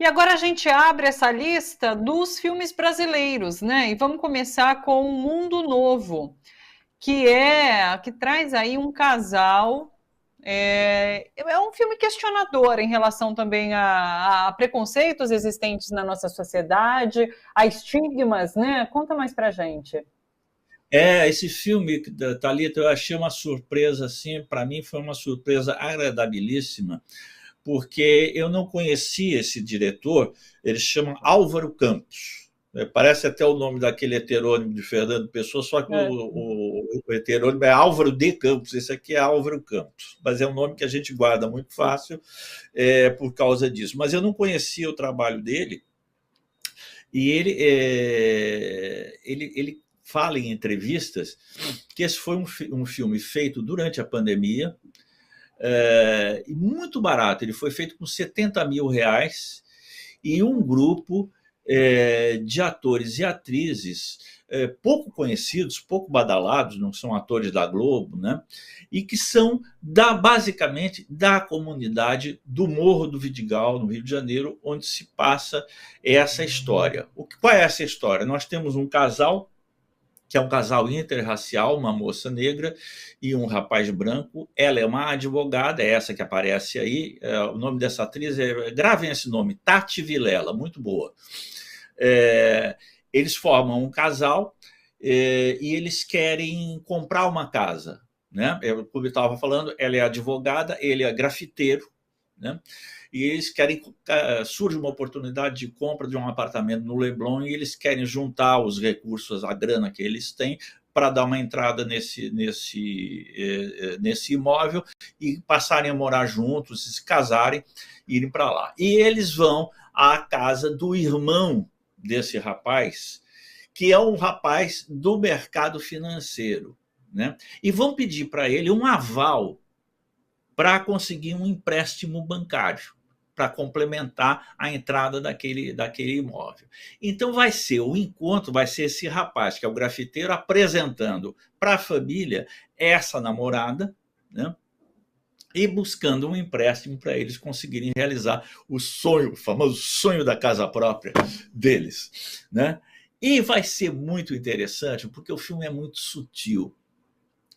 E agora a gente abre essa lista dos filmes brasileiros, né? E vamos começar com Um Mundo Novo, que traz aí um casal. É um filme questionador em relação também a preconceitos existentes na nossa sociedade, a estigmas, né? Conta mais pra gente. Esse filme da Thalita eu achei uma surpresa, assim, para mim foi uma surpresa agradabilíssima, porque eu não conhecia esse diretor, ele chama Álvaro Campos. Parece até o nome daquele heterônimo de Fernando Pessoa, só que É. o heterônimo é Álvaro de Campos, esse aqui é Álvaro Campos, mas é um nome que a gente guarda muito fácil por causa disso. Mas eu não conhecia o trabalho dele, e ele fala em entrevistas que esse foi um filme feito durante a pandemia, e muito barato. Ele foi feito com R$ 70 mil e um grupo de atores e atrizes pouco conhecidos, pouco badalados, não são atores da Globo, né? E que são basicamente da comunidade do Morro do Vidigal, no Rio de Janeiro, onde se passa essa história. Qual é essa história? Nós temos um casal que é um casal interracial, uma moça negra e um rapaz branco. Ela é uma advogada, é essa que aparece aí. O nome dessa atriz gravem esse nome, Tati Vilela, muito boa. Eles formam um casal e eles querem comprar uma casa, né? Como eu estava falando, ela é advogada, ele é grafiteiro, né? E eles querem, surge uma oportunidade de compra de um apartamento no Leblon e eles querem juntar os recursos, a grana que eles têm, para dar uma entrada nesse imóvel e passarem a morar juntos, se casarem, irem para lá. E eles vão à casa do irmão desse rapaz, que é um rapaz do mercado financeiro, né? E vão pedir para ele um aval para conseguir um empréstimo bancário, para complementar a entrada daquele imóvel. Então vai ser o encontro, vai ser esse rapaz, que é o grafiteiro, apresentando para a família essa namorada, né? E buscando um empréstimo para eles conseguirem realizar o sonho, o famoso sonho da casa própria deles, né? E vai ser muito interessante, porque o filme é muito sutil.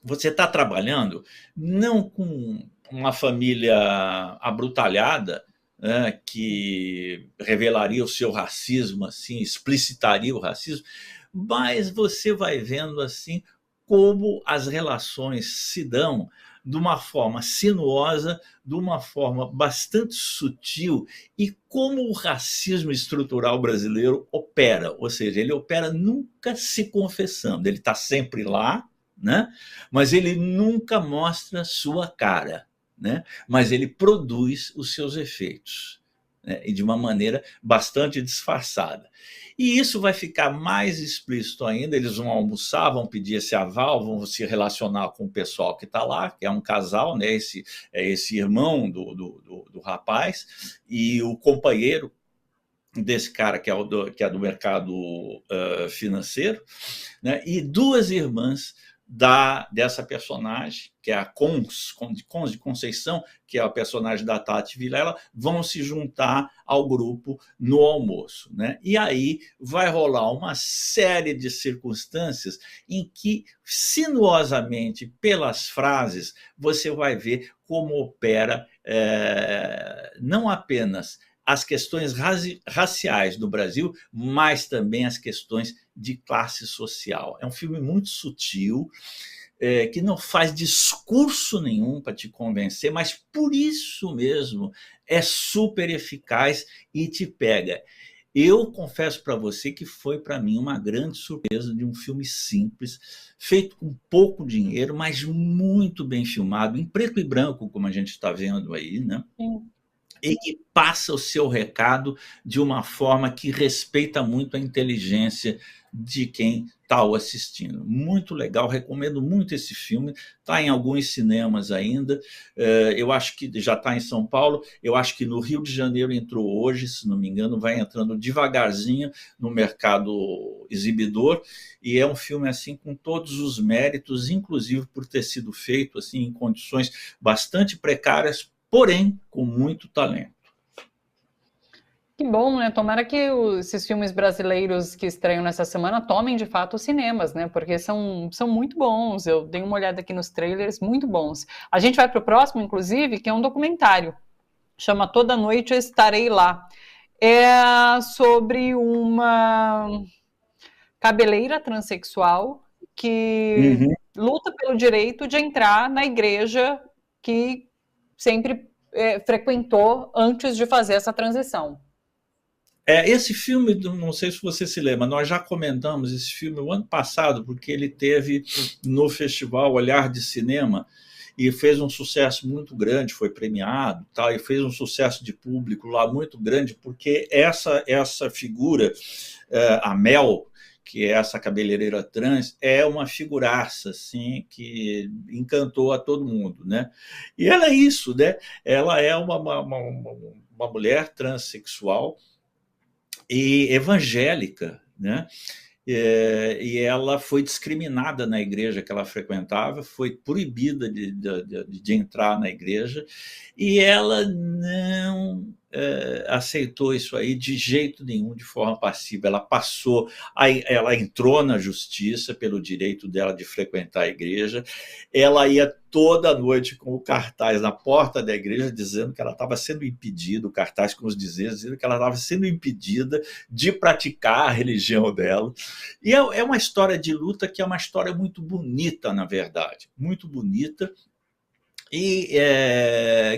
Você está trabalhando não com uma família abrutalhada, né, que revelaria o seu racismo, assim, explicitaria o racismo, mas você vai vendo assim como as relações se dão de uma forma sinuosa, de uma forma bastante sutil, e como o racismo estrutural brasileiro opera, ou seja, ele opera nunca se confessando, ele está sempre lá, né? Mas ele nunca mostra sua cara, né? Mas ele produz os seus efeitos, né? E de uma maneira bastante disfarçada. E isso vai ficar mais explícito ainda. Eles vão almoçar, vão pedir esse aval, vão se relacionar com o pessoal que está lá, que é um casal, né? Esse irmão do rapaz e o companheiro desse cara que é do mercado financeiro, né? E duas irmãs dessa personagem, que é a Cons de Conceição, que é a personagem da Tati Vilela, vão se juntar ao grupo no almoço, né? E aí vai rolar uma série de circunstâncias em que, sinuosamente, pelas frases, você vai ver como opera não apenas as questões raciais do Brasil, mas também as questões de classe social. É um filme muito sutil, que não faz discurso nenhum para te convencer, mas por isso mesmo é super eficaz e te pega. Eu confesso para você que foi para mim uma grande surpresa de um filme simples, feito com pouco dinheiro, mas muito bem filmado, em preto e branco, como a gente está vendo aí, né? Sim. E que passa o seu recado de uma forma que respeita muito a inteligência de quem está o assistindo. Muito legal, recomendo muito esse filme. Está em alguns cinemas ainda. Eu acho que já está em São Paulo. Eu acho que no Rio de Janeiro entrou hoje, se não me engano, vai entrando devagarzinho no mercado exibidor. E é um filme assim com todos os méritos, inclusive por ter sido feito assim em condições bastante precárias, porém com muito talento. Que bom, né? Tomara que esses filmes brasileiros que estreiam nessa semana tomem de fato os cinemas, né? Porque são muito bons. Eu dei uma olhada aqui nos trailers, muito bons. A gente vai para o próximo, inclusive, que é um documentário. Chama Toda Noite Eu Estarei Lá. É sobre uma cabeleira transexual que Uhum. luta pelo direito de entrar na igreja que sempre frequentou antes de fazer essa transição. Esse filme, não sei se você se lembra, nós já comentamos esse filme o ano passado, porque ele teve no festival Olhar de Cinema e fez um sucesso muito grande, foi premiado, tal, e fez um sucesso de público lá muito grande, porque essa figura, a Mel, que é essa cabeleireira trans, é uma figuraça assim, que encantou a todo mundo. Né? E ela é isso, né? Ela é uma mulher transexual e evangélica, né? E ela foi discriminada na igreja que ela frequentava, foi proibida de entrar na igreja, e ela não aceitou isso aí de jeito nenhum, de forma passiva. Ela passou, ela entrou na justiça pelo direito dela de frequentar a igreja, ela ia toda noite com o cartaz na porta da igreja dizendo que ela estava sendo impedida, o cartaz com os dizeres, dizendo que ela estava sendo impedida de praticar a religião dela. E é uma história de luta que é uma história muito bonita, na verdade, muito bonita, e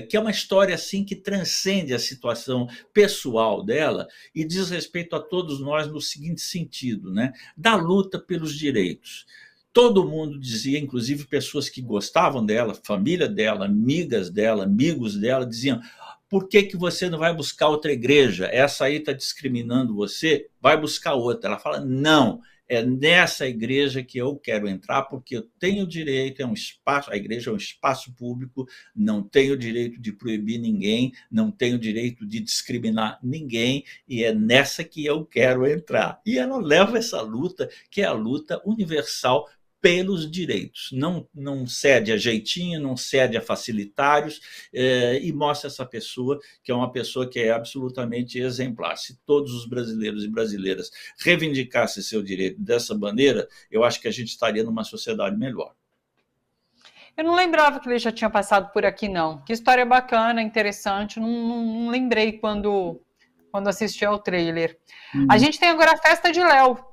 que é uma história assim que transcende a situação pessoal dela e diz respeito a todos nós no seguinte sentido, né? Da luta pelos direitos. Todo mundo dizia, inclusive pessoas que gostavam dela, família dela, amigas dela, amigos dela, diziam: por que você não vai buscar outra igreja? Essa aí está discriminando você, vai buscar outra. Ela fala: não, é nessa igreja que eu quero entrar, porque eu tenho direito, é um espaço, a igreja é um espaço público, não tenho direito de proibir ninguém, não tenho direito de discriminar ninguém, e é nessa que eu quero entrar. E ela leva essa luta, que é a luta universal pelos direitos, não cede a jeitinho, não cede a facilitários, e mostra essa pessoa, que é uma pessoa que é absolutamente exemplar. Se todos os brasileiros e brasileiras reivindicassem seu direito dessa maneira, eu acho que a gente estaria numa sociedade melhor. Eu não lembrava que ele já tinha passado por aqui, não. Que história bacana, interessante. Não lembrei quando assisti ao trailer. A gente tem agora a Festa de Léo.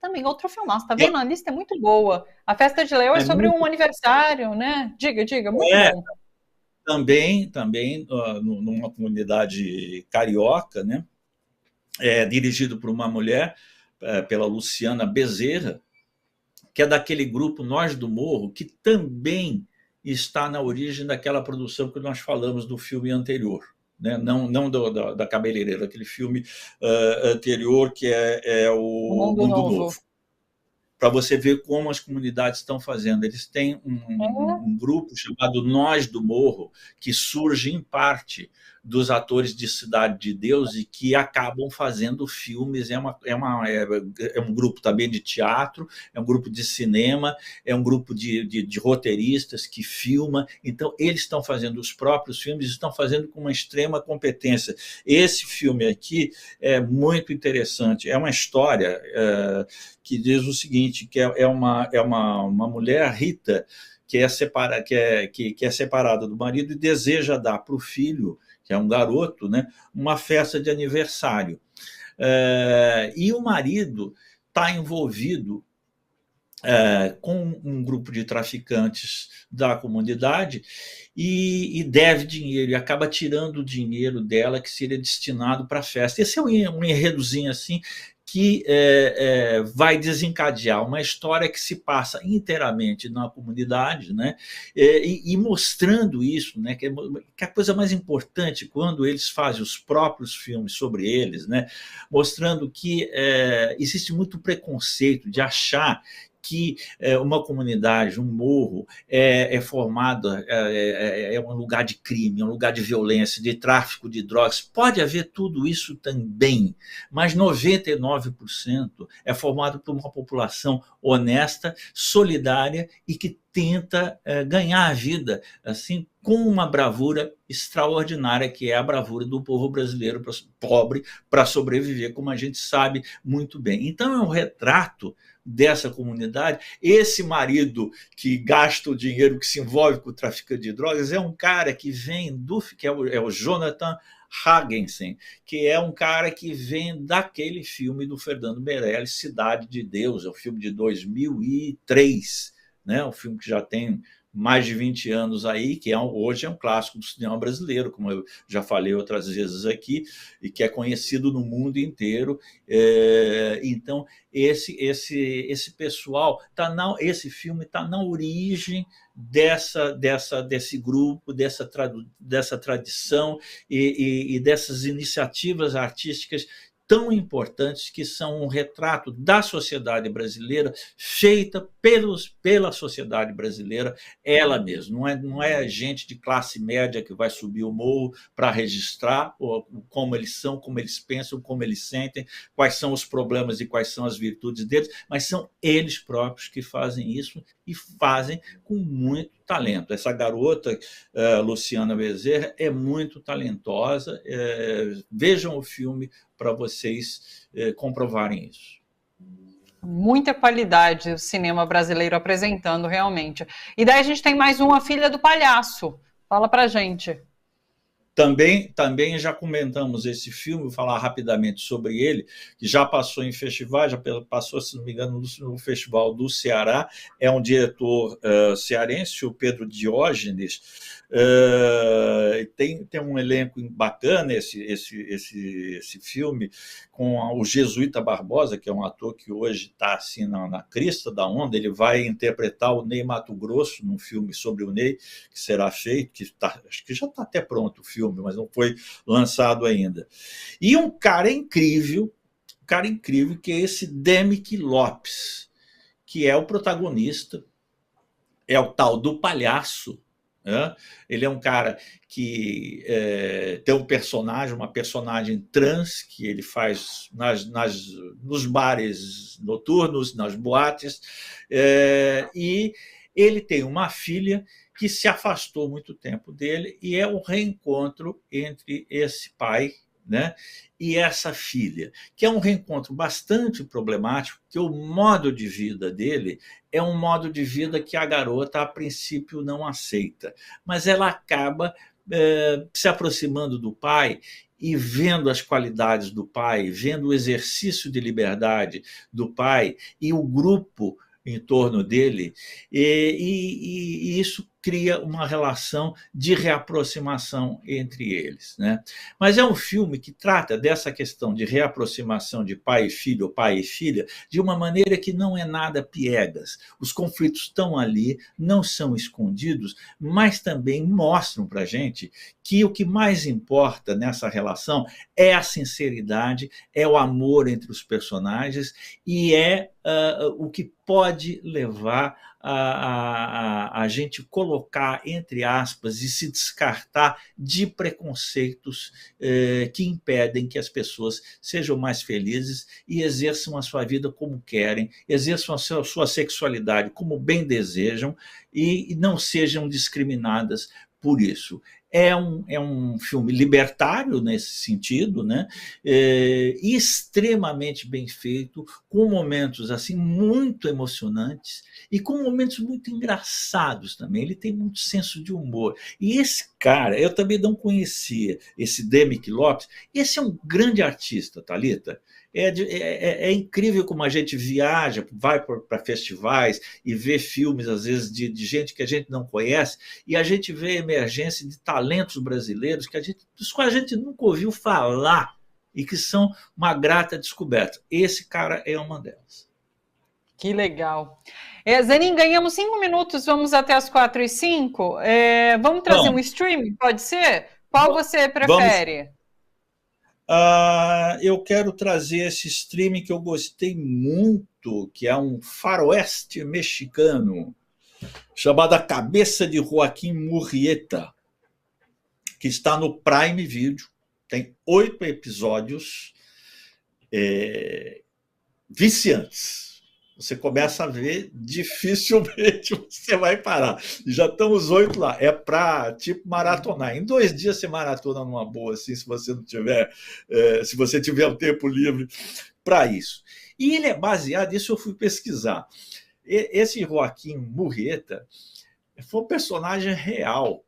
Também outro filmaço, tá vendo? A lista é muito boa. A Festa de Léo é sobre um aniversário, né? Diga, muito bom. Também numa comunidade carioca, né? Dirigido por uma mulher, pela Luciana Bezerra, que é daquele grupo Nós do Morro, que também está na origem daquela produção que nós falamos do filme anterior. Né? Não da cabeleireira, aquele filme anterior que é o Mundo Novo. Para você ver como as comunidades estão fazendo. Eles têm um grupo chamado Nós do Morro, que surge em parte dos atores de Cidade de Deus e que acabam fazendo filmes. É um grupo também de teatro, é um grupo de cinema, é um grupo de roteiristas que filma. Então, eles estão fazendo os próprios filmes, estão fazendo com uma extrema competência. Esse filme aqui é muito interessante. É uma história que diz o seguinte, que é uma mulher, Rita, que é separada do marido e deseja dar para o filho, que é um garoto, né, uma festa de aniversário. E o marido está envolvido com um grupo de traficantes da comunidade e deve dinheiro, e acaba tirando o dinheiro dela que seria destinado para a festa. Esse é um enredozinho assim que vai desencadear uma história que se passa inteiramente na comunidade, né? E mostrando isso, né? Que é a coisa mais importante quando eles fazem os próprios filmes sobre eles, né? Mostrando que existe muito preconceito de achar que uma comunidade, um morro, é formado, é um lugar de crime, é um lugar de violência, de tráfico de drogas. Pode haver tudo isso também, mas 99% é formado por uma população honesta, solidária e que tenta ganhar a vida assim com uma bravura extraordinária, que é a bravura do povo brasileiro pobre para sobreviver, como a gente sabe muito bem. Então é um retrato dessa comunidade. Esse marido que gasta o dinheiro, que se envolve com o traficante de drogas, é um cara que vem que é o Jonathan Hagensen, que é um cara que vem daquele filme do Fernando Meirelles, Cidade de Deus, é um filme de 2003, né? Um filme que já tem mais de 20 anos aí, que hoje é um clássico do cinema brasileiro, como eu já falei outras vezes aqui, e que é conhecido no mundo inteiro. Então, esse pessoal, esse filme está na origem desse grupo, dessa tradição e dessas iniciativas artísticas tão importantes, que são um retrato da sociedade brasileira, feita pela sociedade brasileira ela mesma. Não é gente de classe média que vai subir o morro para registrar como eles são, como eles pensam, como eles sentem, quais são os problemas e quais são as virtudes deles, mas são eles próprios que fazem isso, e fazem com muito talento. Essa garota, Luciana Bezerra, é muito talentosa. Vejam o filme para vocês comprovarem isso. Muita qualidade o cinema brasileiro apresentando, realmente. E daí a gente tem mais A Filha do Palhaço. Fala pra gente. Também já comentamos esse filme, vou falar rapidamente sobre ele, que já passou em festivais, já passou, se não me engano, no Festival do Ceará. É um diretor cearense, o Pedro Diógenes. Tem um elenco bacana esse filme, com o Jesuíta Barbosa, que é um ator que hoje está assim, na crista da onda. Ele vai interpretar o Ney Matogrosso num filme sobre o Ney, que será feito, acho que já está até pronto o filme, mas não foi lançado ainda. E um cara incrível, que é esse Demick Lopes, que é o protagonista, é o tal do palhaço. Ele é um cara que tem uma personagem trans, que ele faz nos bares noturnos, nas boates, e ele tem uma filha que se afastou muito tempo dele, e é um reencontro entre esse pai, né, e essa filha, que é um reencontro bastante problemático, porque o modo de vida dele é um modo de vida que a garota, a princípio, não aceita, mas ela acaba se aproximando do pai e vendo as qualidades do pai, vendo o exercício de liberdade do pai e o grupo em torno dele, e isso cria uma relação de reaproximação entre eles, né? Mas é um filme que trata dessa questão de reaproximação de pai e filho, ou pai e filha, de uma maneira que não é nada piegas. Os conflitos estão ali, não são escondidos, mas também mostram para a gente que o que mais importa nessa relação é a sinceridade, é o amor entre os personagens, e é o que pode levar a gente colocar, entre aspas, e se descartar de preconceitos que impedem que as pessoas sejam mais felizes e exerçam a sua vida como querem, exerçam a sua sexualidade como bem desejam, e não sejam discriminadas por isso. É um filme libertário nesse sentido, né? Extremamente bem feito, com momentos assim muito emocionantes e com momentos muito engraçados também. Ele tem muito senso de humor. E esse cara, eu também não conhecia, esse Demick Lopes. Esse é um grande artista, Thalita. É incrível como a gente viaja, vai para festivais e vê filmes, às vezes, de gente que a gente não conhece, e a gente vê a emergência de talentos brasileiros dos quais a gente nunca ouviu falar e que são uma grata descoberta. Esse cara é uma delas. Que legal. Zanin, ganhamos 5 minutos, vamos até as 4h05. Vamos trazer um streaming, pode ser? Qual você prefere? Eu quero trazer esse streaming que eu gostei muito, que é um faroeste mexicano, chamado A Cabeça de Joaquim Murrieta, que está no Prime Video. Tem 8 episódios viciantes. Você começa a ver, dificilmente você vai parar. Já estão os 8 lá. É para, tipo, maratonar. Em 2 dias você maratona numa boa, assim, se você não tiver, se você tiver o tempo livre para isso. E ele é baseado, isso eu fui pesquisar. Esse Joaquim Murrieta foi um personagem real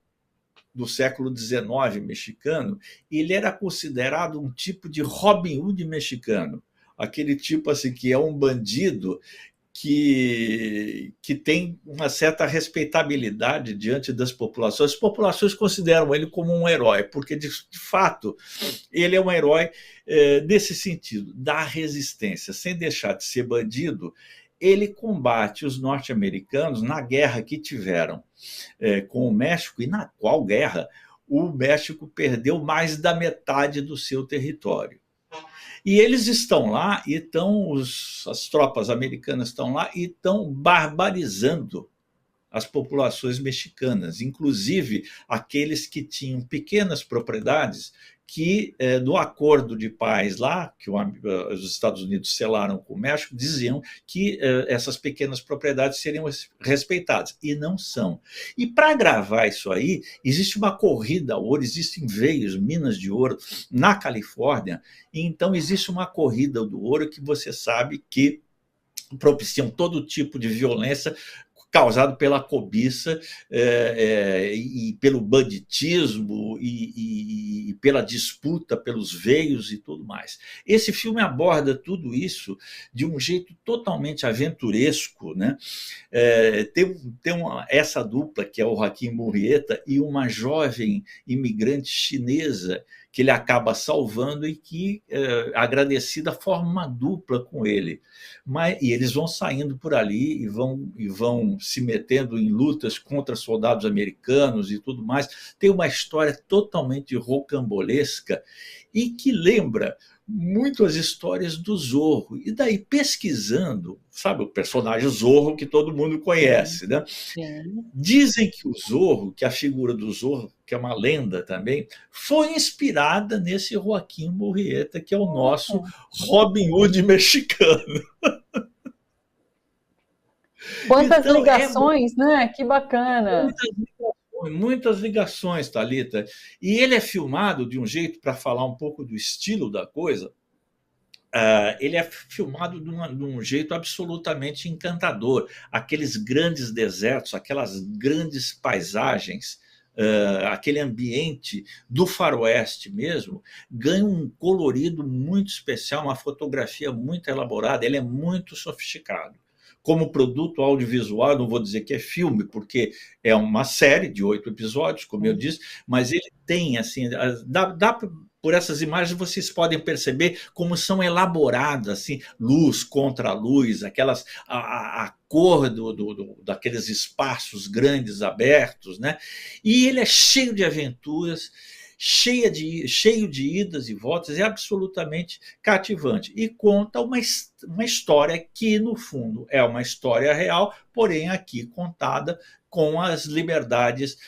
do século XIX mexicano. Ele era considerado um tipo de Robin Hood mexicano, aquele tipo assim que é um bandido que tem uma certa respeitabilidade diante das populações. As populações consideram ele como um herói, porque, de fato, ele é um herói nesse sentido, da resistência. Sem deixar de ser bandido, ele combate os norte-americanos na guerra que tiveram com o México, e na qual guerra o México perdeu mais da metade do seu território. E eles estão lá, e as tropas americanas estão lá e estão barbarizando as populações mexicanas, inclusive aqueles que tinham pequenas propriedades que, no acordo de paz lá, que os Estados Unidos selaram com o México, diziam que essas pequenas propriedades seriam respeitadas, e não são. E para gravar isso aí, existe uma corrida ao ouro, existem veios, minas de ouro na Califórnia, e então existe uma corrida do ouro que você sabe que propiciam todo tipo de violência causado pela cobiça e pelo banditismo e pela disputa pelos veios e tudo mais. Esse filme aborda tudo isso de um jeito totalmente aventuresco, né? Essa dupla, que é o Joaquim Murrieta e uma jovem imigrante chinesa que ele acaba salvando e que, agradecida, forma uma dupla com ele. E eles vão saindo por ali e vão se metendo em lutas contra soldados americanos e tudo mais. Tem uma história totalmente rocambolesca e que lembra muito as histórias do Zorro. E daí, pesquisando, sabe, o personagem Zorro que todo mundo conhece, né? Dizem que o Zorro, que a figura do Zorro, que é uma lenda também, foi inspirada nesse Joaquim Murrieta, que é o nosso Robin Hood mexicano. Quantas então, ligações, né? Que bacana. Muitas ligações, Thalita. E ele é filmado de um jeito, para falar um pouco do estilo da coisa, ele é filmado de um jeito absolutamente encantador. Aqueles grandes desertos, aquelas grandes paisagens, aquele ambiente do faroeste mesmo, ganha um colorido muito especial, uma fotografia muito elaborada, ele é muito sofisticado. Como produto audiovisual, não vou dizer que é filme, porque é uma série de 8 episódios, como eu disse, mas ele tem, assim, por essas imagens vocês podem perceber como são elaboradas, assim, luz contra luz, a cor daqueles espaços grandes abertos, né? E ele é cheio de aventuras, cheio de idas e voltas, é absolutamente cativante. E conta uma história que, no fundo, é uma história real, porém aqui contada com as liberdades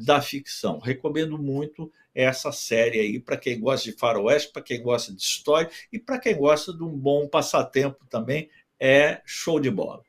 da ficção. Recomendo muito essa série aí para quem gosta de faroeste, para quem gosta de história e para quem gosta de um bom passatempo também. É show de bola.